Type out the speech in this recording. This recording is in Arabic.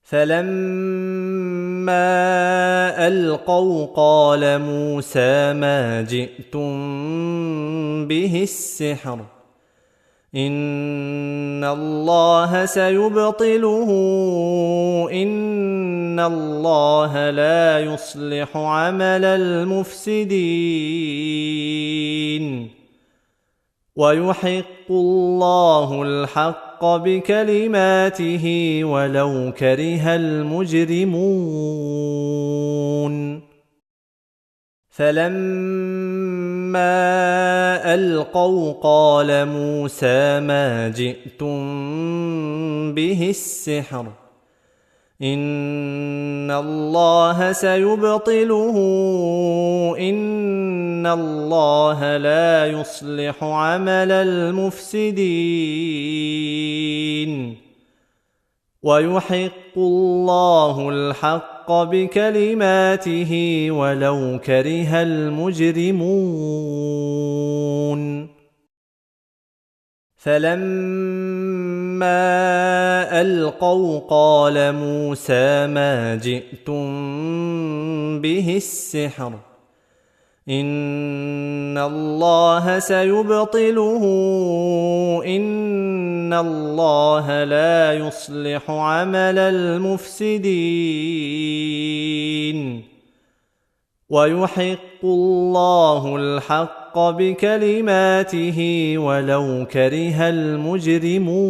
فلما ألقوا قال موسى ما جئتم به السحر إن الله سيبطله إن الله لا يصلح عمل المفسدين ويحق الله الحق بكلماته ولو كره المجرمون فلما ألقوا قال موسى ما جئتم به السحر إن الله سيبطله إن الله لا يصلح عمل المفسدين ويحق الله الحق بكلماته ولو كره المجرمون فلما ألقوا قال موسى ما جئتم به السحر إن الله سيبطله إن الله لا يصلح عمل المفسدين ويحق الله الحق بكلماته ولو كره المجرمون